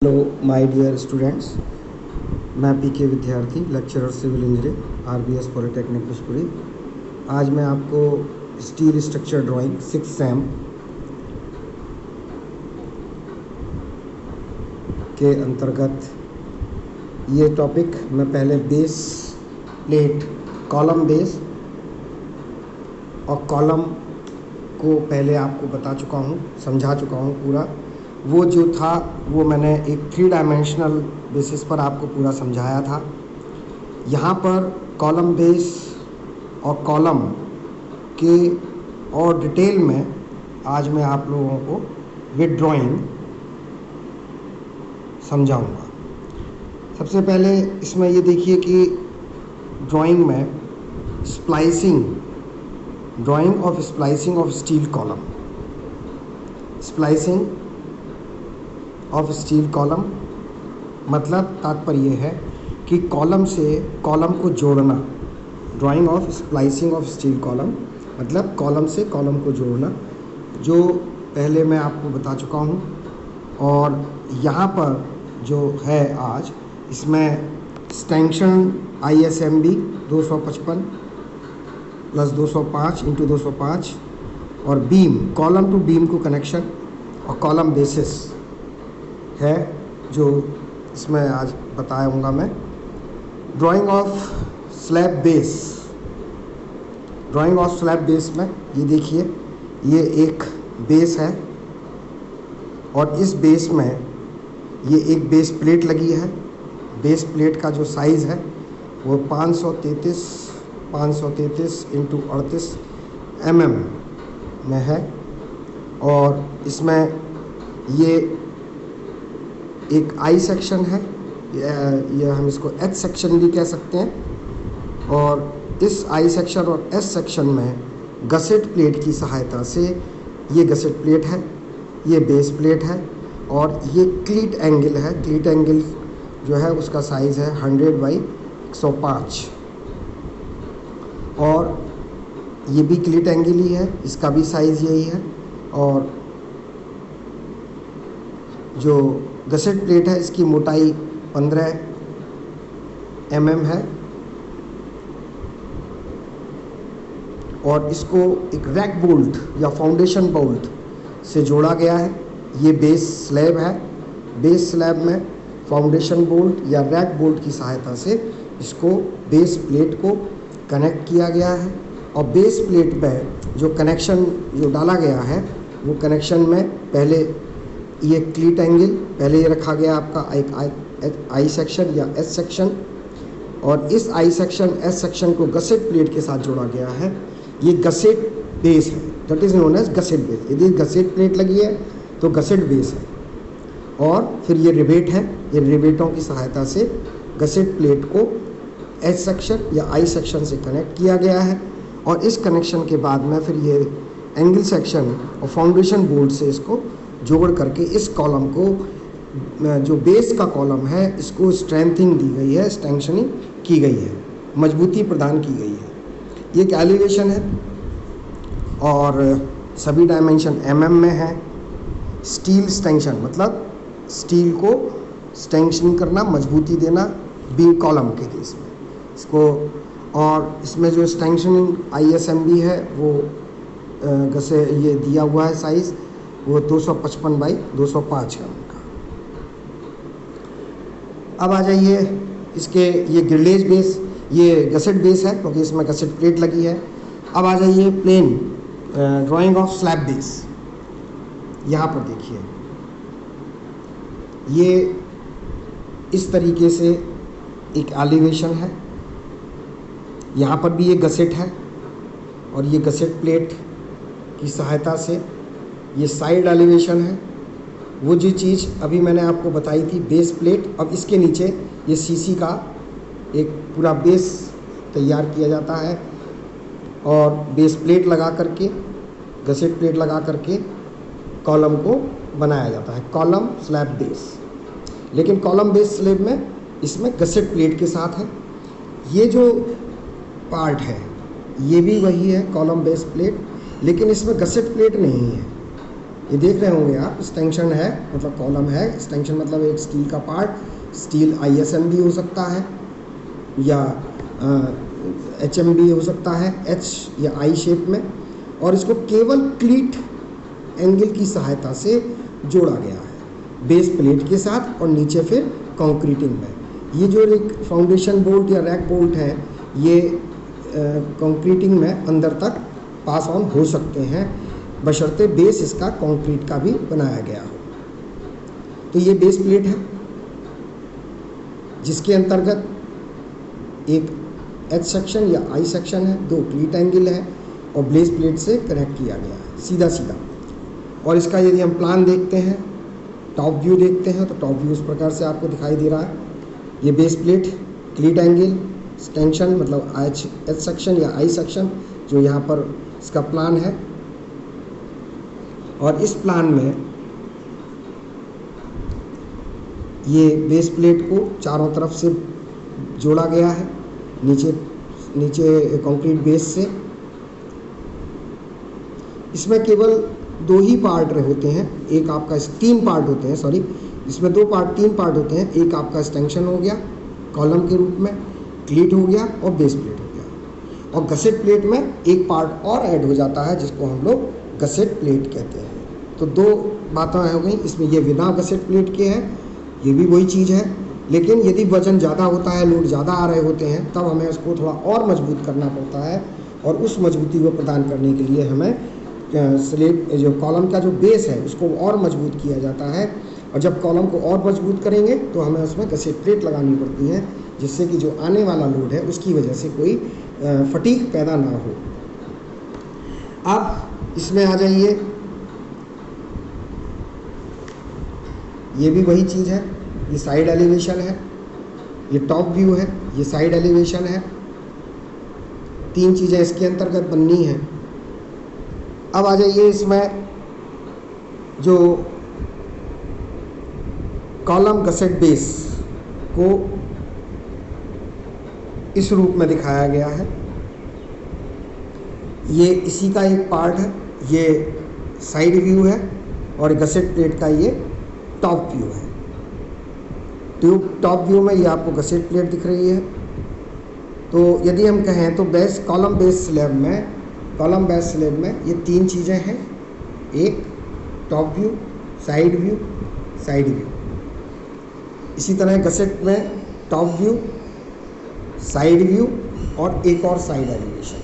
Hello my dear students, मैं PK Vidyarthi lecturer civil engineer RBS polytechnic Bishpuri. आज मैं आपको स्टील स्ट्रक्चर ड्राइंग 6 सेम के अंतर्गत ये टॉपिक मैं पहले बेस प्लेट, कॉलम बेस और कॉलम को पहले आपको बता चुका हूँ, समझा चुका हूँ पूरा। वो जो था वो मैंने एक 3 डायमेंशनल बेसिस पर आपको पूरा समझाया था। यहाँ पर कॉलम बेस और कॉलम के और डिटेल में आज मैं आप लोगों को विद ड्राइंग समझाऊंगा। सबसे पहले इसमें ये देखिए कि ड्राइंग में splicing, drying of splicing of steel column, splicing of steel column मतलब तात्पर्य है कि कॉलम से कॉलम को जोड़ना। Drying of splicing of steel column मतलब कॉलम से कॉलम को जोड़ना, जो पहले मैं आपको बता चुका हूँ। और यहाँ पर जो है आज इसमें स्टैंक्शन ISMB 255 + 205 × 205 और बीम, कॉलम टू बीम को कनेक्शन और कॉलम बेसिस है जो इसमें आज बताऊंगा मैं। Drawing of slab base, drawing of slab base में ये देखिए, ये एक बेस है और इस बेस में ये एक बेस प्लेट लगी है। बेस प्लेट का जो साइज़ है वो 533 × 38 mm में है। और इसमें ये एक आई सेक्शन है, या हम इसको एच सेक्शन भी कह सकते हैं। और इस आई सेक्शन और एस सेक्शन में गसेट प्लेट की सहायता से, ये गसेट प्लेट है, ये बेस प्लेट है और ये क्लीट एंगल है। क्लीट एंगल जो है उसका साइज़ है 100/105 और ये भी क्लीट एंगल ही है, इसका भी साइज़ यही है। और जो गसेट प्लेट है इसकी मोटाई 15 mm है और इसको एक रैक बोल्ट या फाउंडेशन बोल्ट से जोड़ा गया है। ये बेस स्लैब है, बेस स्लैब में फाउंडेशन बोल्ट या रैक बोल्ट की सहायता से इसको बेस प्लेट को कनेक्ट किया गया है। और बेस प्लेट में जो कनेक्शन जो डाला गया है वो कनेक्शन में पहले ये क्लीट एंगल पहले ये रखा गया आपका एक आई सेक्शन या एस सेक्शन, और इस आई सेक्शन एस सेक्शन को गसेट प्लेट के साथ जोड़ा गया है। ये गसेट बेस है, that is known as gusset base. यदि गसेट प्लेट लगी है तो गसेट बेस है। और फिर ये रिवेट है, ये रिवेटों की सहायता से गसेट प्लेट को एस सेक्शन या आई सेक्शन से कनेक्ट किया गया है। और इस कनेक्शन के बाद में फिर ये एंगल सेक्शन और फाउंडेशन बोल्ट से इसको जोड़ करके इस कॉलम को, जो बेस का कॉलम है, इसको स्ट्रेंथिंग दी गई है, स्ट्रेंथनिंग की गई है, मजबूती प्रदान की गई है। ये एक एलिवेशन है और सभी डायमेंशन mm में है। स्टील स्टैंक्शन मतलब स्टील को स्ट्रेंथनिंग करना, मजबूती देना बीम कॉलम के केस में इसको। और इसमें जो स्ट्रेंथनिंग ISMB है वो जैसे ये दिया हुआ है साइज़, वो 255/205 है उनका। अब आ जाइए इसके, ये ग्रिलेज बेस, ये गसेट बेस है क्योंकि इसमें गसेट प्लेट लगी है। अब आ जाइए plane drawing of slab base. यहाँ पर देखिए, ये इस तरीके से एक एलिवेशन है। यहाँ पर भी ये गसेट है और ये गसेट प्लेट की सहायता से ये साइड एलिवेशन है। वो जो चीज़ अभी मैंने आपको बताई थी बेस प्लेट, अब इसके नीचे ये सीसी का एक पूरा बेस तैयार किया जाता है और बेस प्लेट लगा करके, गसेट प्लेट लगा करके कॉलम को बनाया जाता है, कॉलम स्लैब बेस। लेकिन कॉलम बेस स्लैब में इसमें गसेट प्लेट के साथ है। ये जो पार्ट है ये भी वही है, कॉलम बेस प्लेट, लेकिन इसमें गसेट प्लेट नहीं है। ये देख रहे होंगे आप, स्टैंक्शन है मतलब कॉलम है, स्टैंक्शन मतलब एक स्टील का पार्ट, स्टील ISM भी हो सकता है या HM भी हो सकता है, H या I शेप में, और इसको केवल क्लीट एंगल की सहायता से जोड़ा गया है बेस प्लेट के साथ और नीचे फिर कंक्रीटिंग में। ये जो एक फाउंडेशन बोल्ट या रैक बोल्ट है ये कंक्रीटिंग में अंदर तक पास ऑन हो सकते हैं बशर्ते बेस इसका कंक्रीट का भी बनाया गया हो। तो ये बेस प्लेट है जिसके अंतर्गत एक H सेक्शन या I सेक्शन है, 2 क्लीट एंगल है और बेस प्लेट से कनेक्ट किया गया है सीधा सीधा। और इसका यदि हम प्लान देखते हैं, टॉप व्यू देखते हैं, तो टॉप व्यू इस प्रकार से आपको दिखाई दे रहा है। ये बेस प्लेट, क्लीट एंगल, स्टैंक्शन मतलब H सेक्शन या I सेक्शन जो यहाँ पर इसका प्लान है, और इस प्लान में ये बेस प्लेट को चारों तरफ से जोड़ा गया है नीचे कंक्रीट बेस से। इसमें केवल 2 ही पार्ट होते हैं, एक आपका 3 पार्ट होते हैं, सॉरी, इसमें 3 पार्ट होते हैं। एक आपका स्टैंक्शन हो गया कॉलम के रूप में, क्लीट हो गया और बेस प्लेट हो गया, और गसेट प्लेट में एक पार्ट और ऐड हो जाता है जिसको हम लोग गसेट प्लेट कहते हैं। तो 2 बातें हो गई इसमें, ये बिना गसेट प्लेट के हैं, ये भी वही चीज़ है, लेकिन यदि वजन ज़्यादा होता है, लोड ज़्यादा आ रहे होते हैं, तब हमें उसको थोड़ा और मजबूत करना पड़ता है, और उस मजबूती को प्रदान करने के लिए हमें स्लेब जो कॉलम का जो बेस है उसको और मजबूत किया जाता है। और जब कॉलम को और मजबूत करेंगे तो हमें उसमें गसेट प्लेट लगानी पड़ती है, जिससे कि जो आने वाला लोड है उसकी वजह से कोई फटीग पैदा ना हो। अब इसमें आ जाइए, ये भी वही चीज़ है, ये साइड एलिवेशन है, ये टॉप व्यू है, ये साइड एलिवेशन है, 3 चीज़ें इसके अंतर्गत बननी हैं। अब आ जाइए, इसमें जो कॉलम गसेट बेस को इस रूप में दिखाया गया है, ये इसी का एक पार्ट है, ये साइड व्यू है, और गसेट प्लेट का ये टॉप व्यू है। टॉप व्यू में ये आपको गसेट प्लेट दिख रही है। तो यदि हम कहें तो कॉलम बेस स्लैब में ये 3 चीज़ें हैं, एक top view, side view, side view. इसी तरह गसेट में टॉप व्यू, साइड व्यू और एक और साइड एलिवेशन।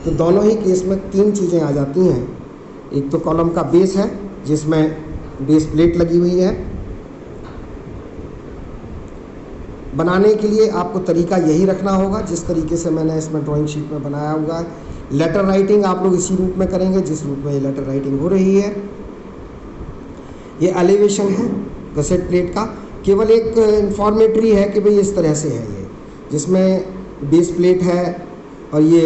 तो दोनों ही केस में 3 चीज़ें आ जाती हैं। एक तो कॉलम का बेस है जिसमें बेस प्लेट लगी हुई है। बनाने के लिए आपको तरीका यही रखना होगा जिस तरीके से मैंने इसमें ड्राइंग शीट में बनाया हुआ है। लेटर राइटिंग आप लोग इसी रूप में करेंगे जिस रूप में ये लेटर राइटिंग हो रही है। ये एलिवेशन है गसेट प्लेट का, केवल एक इंफॉर्मेटरी है कि भाई इस तरह से है ये, जिसमें बेस प्लेट है और ये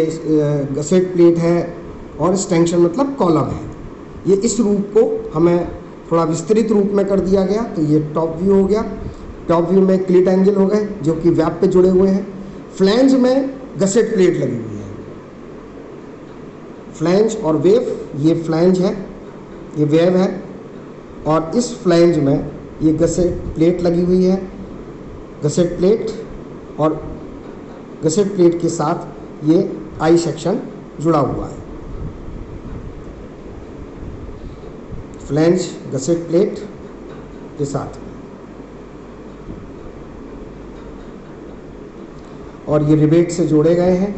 गसेट प्लेट है और स्टैंक्शन मतलब कॉलम है। ये इस रूप को हमें थोड़ा विस्तृत रूप में कर दिया गया। तो ये टॉप व्यू हो गया, टॉप व्यू में क्लीट एंगल हो गए जो कि वेब पे जुड़े हुए हैं। फ्लैंज में गसेट प्लेट लगी हुई है, फ्लैंज और वेव, ये फ्लैंज है, ये वेव है, और इस फ्लैंज में ये गसेट प्लेट लगी हुई है। गसेट प्लेट और गसेट प्लेट के साथ ये आई सेक्शन जुड़ा हुआ है। फ्लैंज गसेट प्लेट के साथ, और ये रिवेट से जोड़े गए हैं।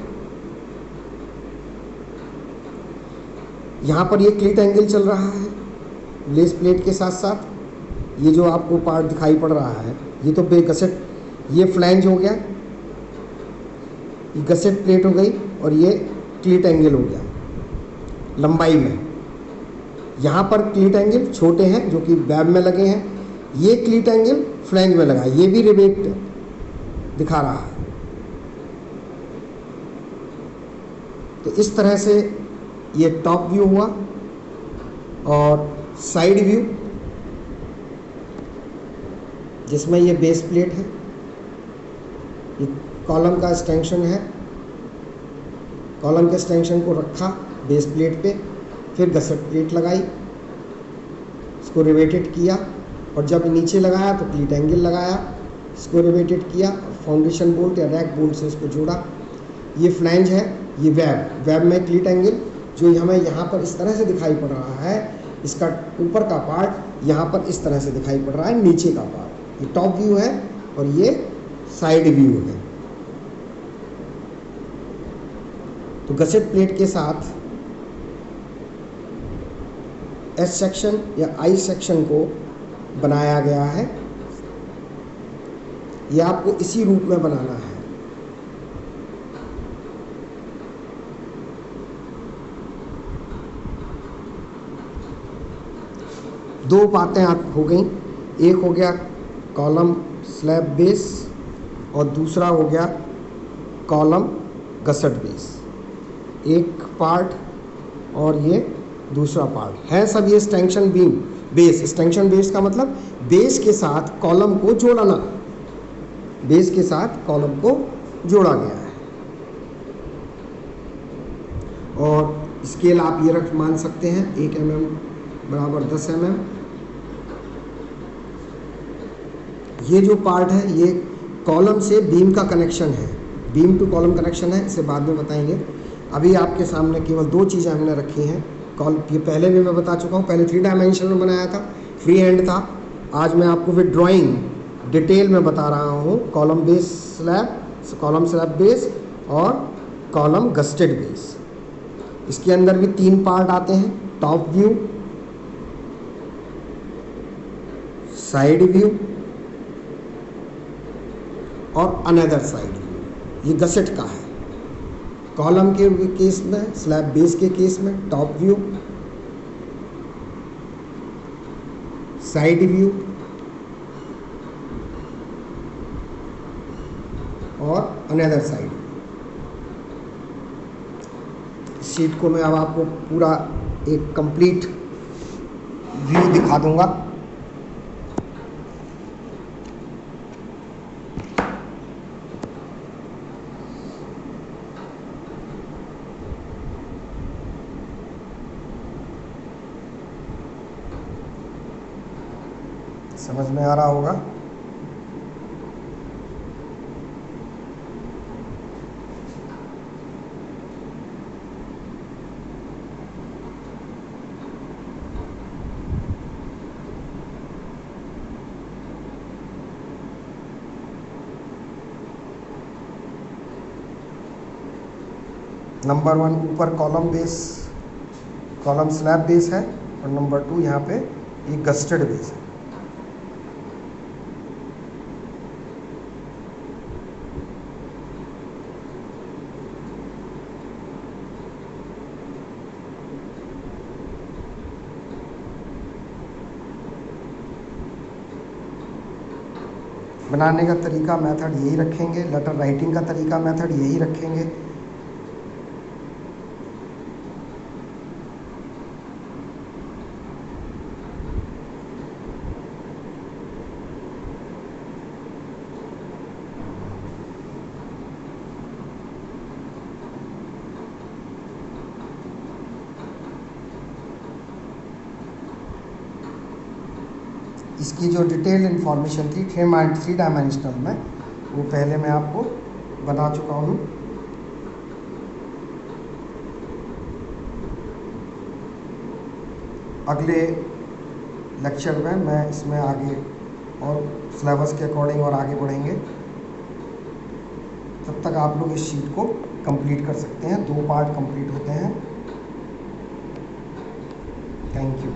यहाँ पर ये क्लीट एंगल चल रहा है बेस प्लेट के साथ साथ। ये जो आपको पार्ट दिखाई पड़ रहा है ये तो गसेट, ये फ्लैंज हो गया, ये गसेट प्लेट हो गई, और ये क्लीट एंगल हो गया लंबाई में। यहाँ पर क्लीट एंगल छोटे हैं जो कि वेब में लगे हैं, ये क्लीट एंगल फ्लैंज में लगा है, ये भी रिवेट दिखा रहा है। तो इस तरह से ये टॉप व्यू हुआ। और साइड व्यू जिसमें ये बेस प्लेट है, ये कॉलम का एक्सटेंशन है, कॉलम के एक्सटेंशन को रखा बेस प्लेट पे, फिर गसेट प्लेट लगाई, इसको रिवेटेड किया, और जब नीचे लगाया तो क्लीट एंगल लगाया, इसको रिवेटेड किया, फाउंडेशन बोल्ट या रैक बोल्ट से इसको जोड़ा। ये फ्लैंज है, ये वेब में क्लीट एंगल जो हमें यहाँ पर इस तरह से दिखाई पड़ रहा है, इसका ऊपर का पार्ट यहाँ पर इस तरह से दिखाई पड़ रहा है, नीचे का पार्ट ये टॉप व्यू है और ये साइड व्यू है। तो गसेट प्लेट के साथ एस सेक्शन या आई सेक्शन को बनाया गया है। ये आपको इसी रूप में बनाना है। दो बातें आप हो गई, एक हो गया कॉलम स्लैब बेस और दूसरा हो गया कॉलम गसेट बेस। एक पार्ट और ये दूसरा पार्ट है, सब ये स्टैंक्शन बीम बेस। स्टैंक्शन बेस का मतलब बेस के साथ कॉलम को जोड़ना, बेस के साथ कॉलम को जोड़ा गया है। और स्केल आप ये रख मान सकते हैं 1 mm बराबर 10 mm। ये जो पार्ट है ये कॉलम से बीम का कनेक्शन है, बीम टू कॉलम कनेक्शन है, इसे बाद में बताएंगे। अभी आपके सामने केवल दो चीज़ें हमने रखी हैं। ये पहले भी मैं बता चुका हूँ, पहले 3 डायमेंशन में बनाया था, फ्री हैंड था। आज मैं आपको फिर ड्राइंग डिटेल में बता रहा हूँ, column base slab, column slab base और कॉलम गस्टेड बेस। इसके अंदर भी 3 पार्ट आते हैं, टॉप व्यू, साइड व्यू और अनदर साइड व्यू। ये गसेट का है। कॉलम के केस में, स्लैब बेस के केस में टॉप व्यू, साइड व्यू और अनदर साइड। शीट को मैं अब आपको पूरा एक कंप्लीट व्यू दिखा दूंगा। समझ में आ रहा होगा। नंबर 1 ऊपर column base, column slab base है और नंबर 2 यहाँ पे ये गस्टेड बेस है। बनाने का तरीका मेथड यही रखेंगे, लेटर राइटिंग का तरीका मेथड यही रखेंगे। इसकी जो डिटेल इन्फॉर्मेशन थी 3 डायमेंशनल में, वो पहले मैं आपको बता चुका हूँ। अगले लेक्चर में मैं इसमें आगे और सिलेबस के अकॉर्डिंग और आगे बढ़ेंगे। तब तक आप लोग इस शीट को कंप्लीट कर सकते हैं। 2 पार्ट कंप्लीट होते हैं। Thank you.